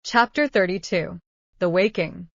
Chapter 32. The Waking.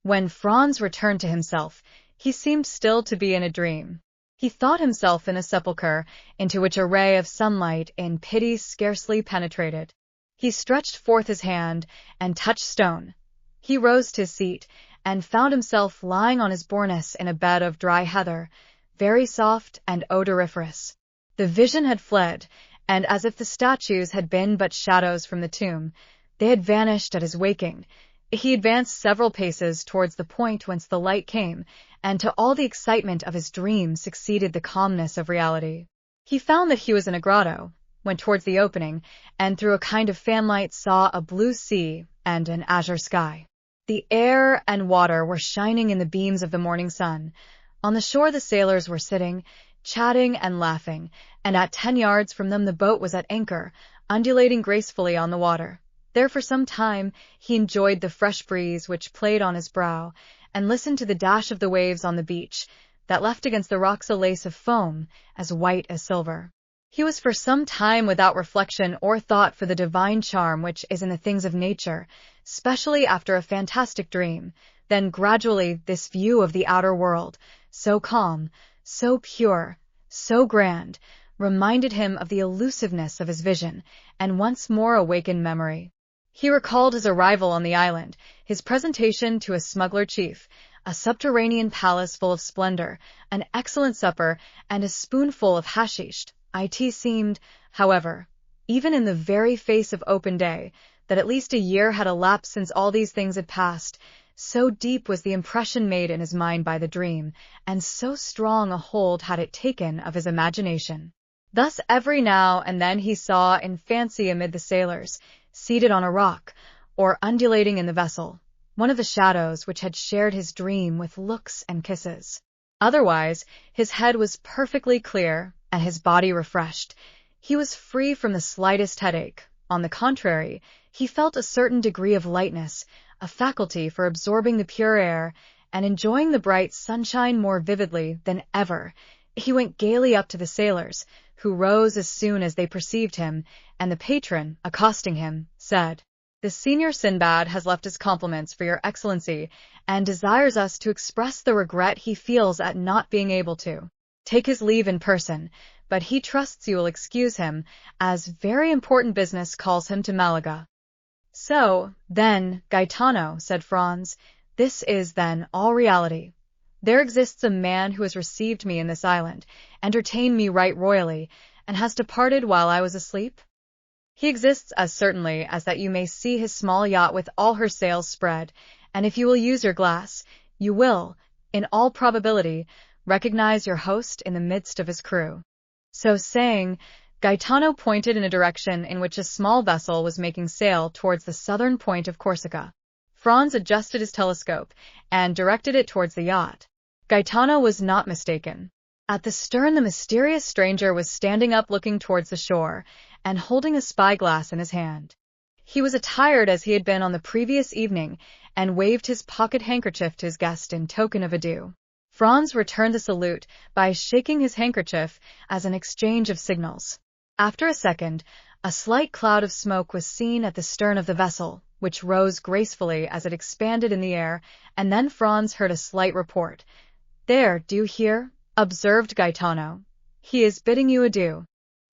When Franz returned to himself, he seemed still to be in a dream. He thought himself in a sepulchre, into which a ray of sunlight in pity scarcely penetrated. He stretched forth his hand and touched stone. He rose to his seat and found himself lying on his bournus in a bed of dry heather, very soft and odoriferous. The vision had fled, and as if the statues had been but shadows from the tomb, they had vanished at his waking. He advanced several paces towards the point whence the light came, and to all the excitement of his dream succeeded the calmness of reality. He found that he was in a grotto, went towards the opening, and through a kind of fanlight saw a blue sea and an azure sky. The air and water were shining in the beams of the morning sun. On the shore the sailors were sitting, chatting and laughing, and at 10 yards from them the boat was at anchor, undulating gracefully on the water. There for some time he enjoyed the fresh breeze which played on his brow, and listened to the dash of the waves on the beach, that left against the rocks a lace of foam, as white as silver. He was for some time without reflection or thought for the divine charm which is in the things of nature, specially after a fantastic dream. Then gradually this view of the outer world, so calm, so pure, so grand, reminded him of the elusiveness of his vision, and once more awakened memory. He recalled his arrival on the island, his presentation to a smuggler chief, a subterranean palace full of splendor, an excellent supper, and a spoonful of hashish. It seemed, however, even in the very face of open day, that at least a year had elapsed since all these things had passed. So deep was the impression made in his mind by the dream, and so strong a hold had it taken of his imagination. Thus every now and then he saw in fancy amid the sailors, seated on a rock, or undulating in the vessel, one of the shadows which had shared his dream with looks and kisses. Otherwise, his head was perfectly clear, and his body refreshed. He was free from the slightest headache. On the contrary, he felt a certain degree of lightness, a faculty for absorbing the pure air, and enjoying the bright sunshine more vividly than ever. He went gaily up to the sailors, who rose as soon as they perceived him, and the patron, accosting him, said, "The Senior Sinbad has left his compliments for your Excellency, and desires us to express the regret he feels at not being able to take his leave in person, but he trusts you will excuse him, as very important business calls him to Malaga." "So, then, Gaetano," said Franz, "this is, then, all reality. There exists a man who has received me in this island, entertained me right royally, and has departed while I was asleep? He exists as certainly as that you may see his small yacht with all her sails spread, and if you will use your glass, you will, in all probability, recognize your host in the midst of his crew." So saying, Gaetano pointed in a direction in which a small vessel was making sail towards the southern point of Corsica. Franz adjusted his telescope and directed it towards the yacht. Gaetano was not mistaken. At the stern the mysterious stranger was standing up looking towards the shore, and holding a spyglass in his hand. He was attired as he had been on the previous evening, and waved his pocket handkerchief to his guest in token of adieu. Franz returned the salute by shaking his handkerchief as an exchange of signals. After a second, a slight cloud of smoke was seen at the stern of the vessel, which rose gracefully as it expanded in the air, and then Franz heard a slight report. "There, do you hear?" observed Gaetano. "He is bidding you adieu."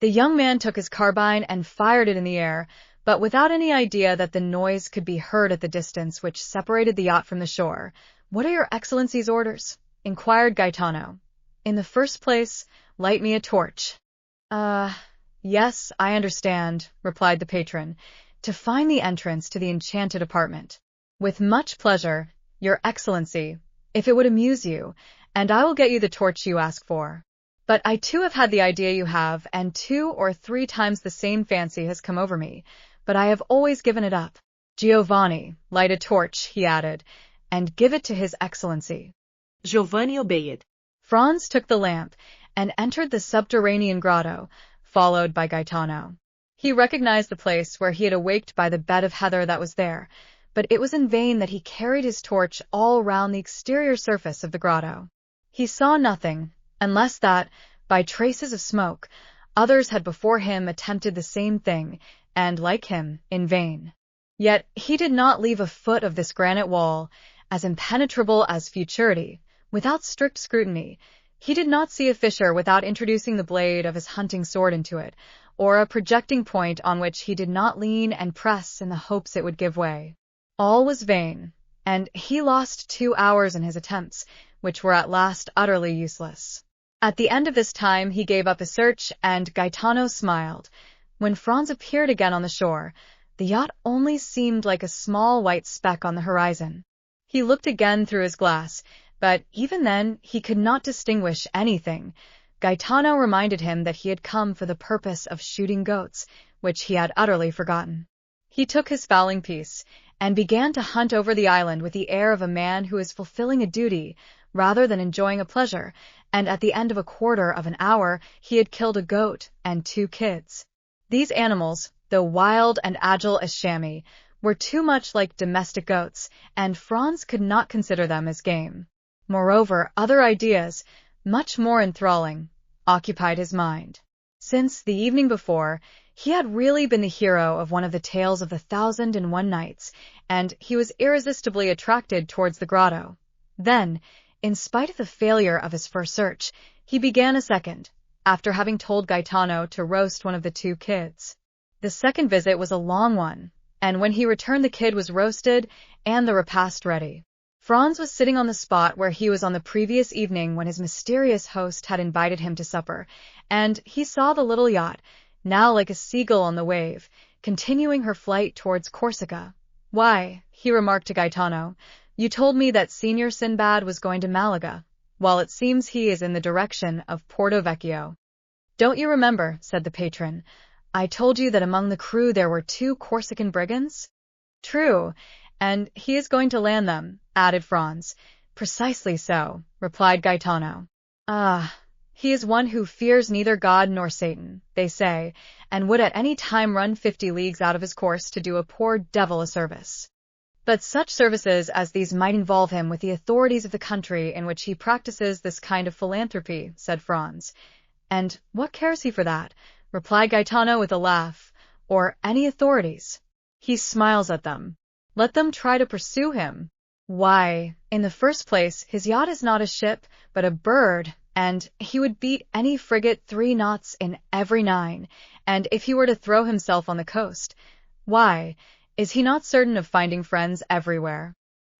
The young man took his carbine and fired it in the air, but without any idea that the noise could be heard at the distance which separated the yacht from the shore. "What are your Excellency's orders?" inquired Gaetano. "In the first place, light me a torch." Yes, I understand," replied the patron, "to find the entrance to the enchanted apartment." "With much pleasure, your Excellency, if it would amuse you, and I will get you the torch you ask for. But I too have had the idea you have, and 2 or 3 times the same fancy has come over me, but I have always given it up. Giovanni, light a torch," he added, "and give it to his Excellency." Giovanni obeyed. Franz took the lamp and entered the subterranean grotto, followed by Gaetano. He recognized the place where he had awaked by the bed of heather that was there, but it was in vain that he carried his torch all round the exterior surface of the grotto. He saw nothing, unless that, by traces of smoke, others had before him attempted the same thing, and, like him, in vain. Yet he did not leave a foot of this granite wall, as impenetrable as futurity, without strict scrutiny. He did not see a fissure without introducing the blade of his hunting sword into it, or a projecting point on which he did not lean and press in the hopes it would give way. All was vain, and he lost 2 hours in his attempts, which were at last utterly useless. At the end of this time he gave up his search, and Gaetano smiled. When Franz appeared again on the shore, the yacht only seemed like a small white speck on the horizon. He looked again through his glass, but even then he could not distinguish anything. Gaetano reminded him that he had come for the purpose of shooting goats, which he had utterly forgotten. He took his fowling piece, and began to hunt over the island with the air of a man who is fulfilling a duty rather than enjoying a pleasure, and at the end of a quarter of an hour he had killed a goat and 2 kids. These animals, though wild and agile as chamois, were too much like domestic goats, and Franz could not consider them as game. Moreover, other ideas, much more enthralling, occupied his mind. Since the evening before, he had really been the hero of one of the tales of the 1001 Nights, and he was irresistibly attracted towards the grotto. Then, in spite of the failure of his first search, he began a second, after having told Gaetano to roast one of the 2 kids. The second visit was a long one, and when he returned the kid was roasted and the repast ready. Franz was sitting on the spot where he was on the previous evening when his mysterious host had invited him to supper, and he saw the little yacht, now like a seagull on the wave, continuing her flight towards Corsica. "Why," he remarked to Gaetano, "you told me that Signor Sinbad was going to Malaga, while it seems he is in the direction of Porto Vecchio." "Don't you remember," said the patron, "I told you that among the crew there were 2 Corsican brigands?" "True, and he is going to land them," added Franz. "Precisely so," replied Gaetano. "Ah, he is one who fears neither God nor Satan, they say, and would at any time run 50 leagues out of his course to do a poor devil a service." "But such services as these might involve him with the authorities of the country in which he practices this kind of philanthropy," said Franz. "And what cares he for that?" replied Gaetano with a laugh. "Or any authorities. He smiles at them. Let them try to pursue him. Why, in the first place, his yacht is not a ship, but a bird, and he would beat any frigate 3 knots in every 9, and if he were to throw himself on the coast, why, is he not certain of finding friends everywhere?"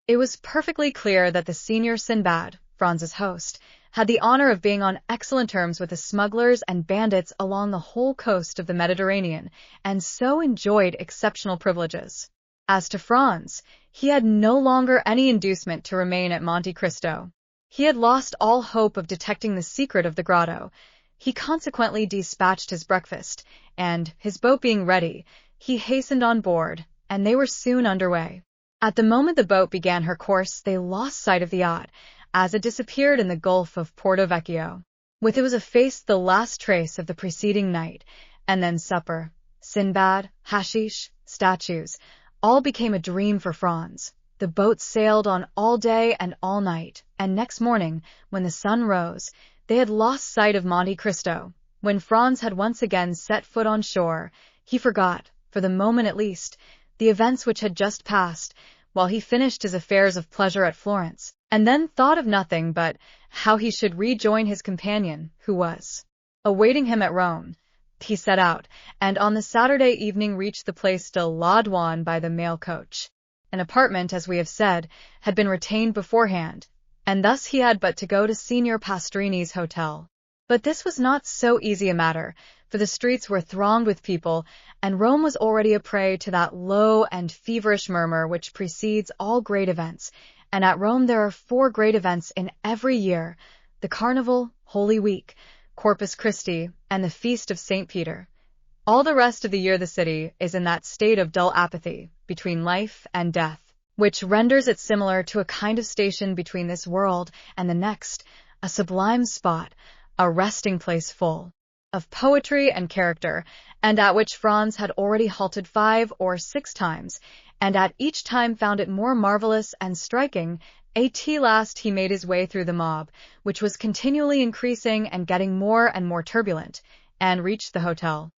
It was perfectly clear that the Signor Sinbad, Franz's host, had the honor of being on excellent terms with the smugglers and bandits along the whole coast of the Mediterranean, and so enjoyed exceptional privileges. As to Franz, he had no longer any inducement to remain at Monte Cristo. He had lost all hope of detecting the secret of the grotto. He consequently dispatched his breakfast, and, his boat being ready, he hastened on board, and they were soon under way. At the moment the boat began her course, they lost sight of the yacht, as it disappeared in the Gulf of Porto Vecchio. With it was effaced the last trace of the preceding night, and then supper, Sinbad, hashish, statues, all became a dream for Franz. The boat sailed on all day and all night, and next morning, when the sun rose, they had lost sight of Monte Cristo. When Franz had once again set foot on shore, he forgot, for the moment at least, the events which had just passed, while he finished his affairs of pleasure at Florence, and then thought of nothing but how he should rejoin his companion, who was awaiting him at Rome. He set out, and on the Saturday evening reached the Place de la Douane by the mail coach. An apartment, as we have said, had been retained beforehand, and thus he had but to go to Signor Pastrini's hotel. But this was not so easy a matter, for the streets were thronged with people, and Rome was already a prey to that low and feverish murmur which precedes all great events, and at Rome there are 4 great events in every year: the Carnival, Holy Week, Corpus Christi, and the Feast of St. Peter. All the rest of the year the city is in that state of dull apathy between life and death, which renders it similar to a kind of station between this world and the next, a sublime spot, a resting place full of poetry and character, and at which Franz had already halted 5 or 6 times, and at each time found it more marvelous and striking. At last he made his way through the mob, which was continually increasing and getting more and more turbulent, and reached the hotel.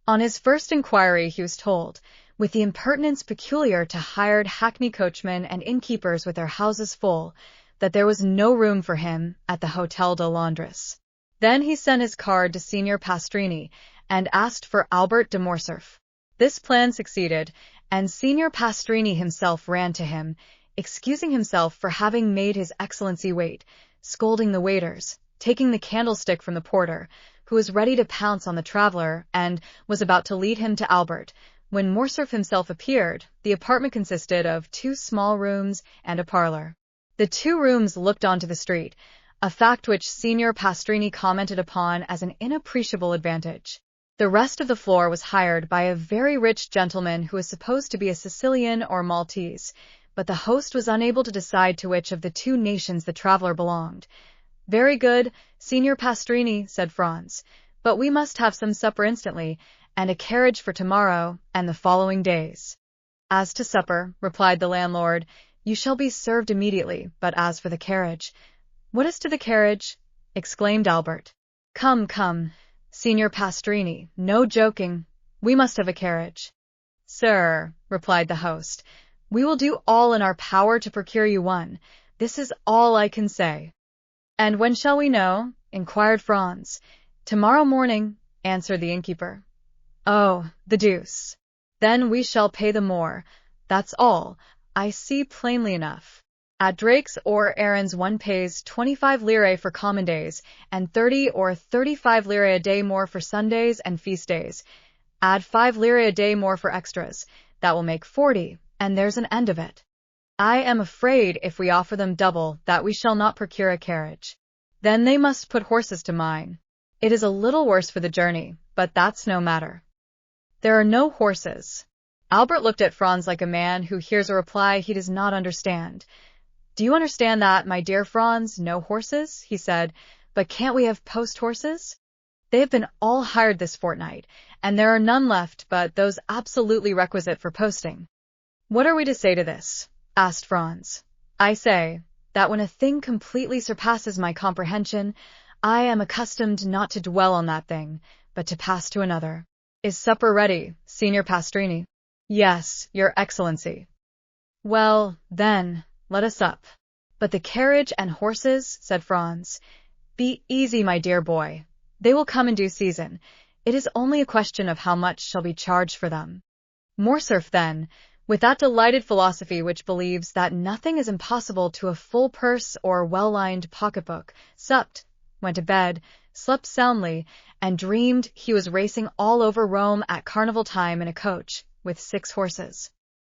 On his first inquiry he was told, with the impertinence peculiar to hired hackney coachmen and innkeepers with their houses full, that there was no room for him at the Hotel de Londres. Then he sent his card to Signor Pastrini and asked for Albert de Morcerf. This plan succeeded, and Signor Pastrini himself ran to him, excusing himself for having made His Excellency wait, scolding the waiters, taking the candlestick from the porter, who was ready to pounce on the traveler and was about to lead him to Albert. When Morcerf himself appeared, the apartment consisted of 2 small rooms and a parlor. The 2 rooms looked onto the street, a fact which Signor Pastrini commented upon as an inappreciable advantage. The rest of the floor was hired by a very rich gentleman who was supposed to be a Sicilian or Maltese, but the host was unable to decide to which of the 2 nations the traveler belonged. "Very good, Signor Pastrini," said Franz, "but we must have some supper instantly, and a carriage for tomorrow and the following days." "As to supper," replied the landlord, "you shall be served immediately, but as for the carriage—" "What is to the carriage?" exclaimed Albert. "Come, come, Signor Pastrini, no joking. We must have a carriage." "Sir," replied the host, "we will do all in our power to procure you one. This is all I can say." "And when shall we know?" inquired Franz. "Tomorrow morning," answered the innkeeper. "Oh, the deuce! Then we shall pay the more. That's all. I see plainly enough. At Drake's or Aaron's one pays 25 lire for common days, and 30 or 35 lire a day more for Sundays and feast days. Add 5 lire a day more for extras. That will make 40, and there's an end of it. I am afraid if we offer them double that we shall not procure a carriage. Then they must put horses to mine. It is a little worse for the journey, but that's no matter. There are no horses." Albert looked at Franz like a man who hears a reply he does not understand. "Do you understand that, my dear Franz? No horses?" he said. "But can't we have post horses? They have been all hired this fortnight, and there are none left but those absolutely requisite for posting." "What are we to say to this?" asked Franz. "I say, that when a thing completely surpasses my comprehension, I am accustomed not to dwell on that thing, but to pass to another. Is supper ready, Signor Pastrini?" "Yes, Your Excellency." "Well, then, let us up." "But the carriage and horses," said Franz. "Be easy, my dear boy. They will come in due season. It is only a question of how much shall be charged for them." Morcerf then, with that delighted philosophy which believes that nothing is impossible to a full purse or well-lined pocketbook, supped, went to bed, slept soundly, and dreamed he was racing all over Rome at carnival time in a coach with 6 horses.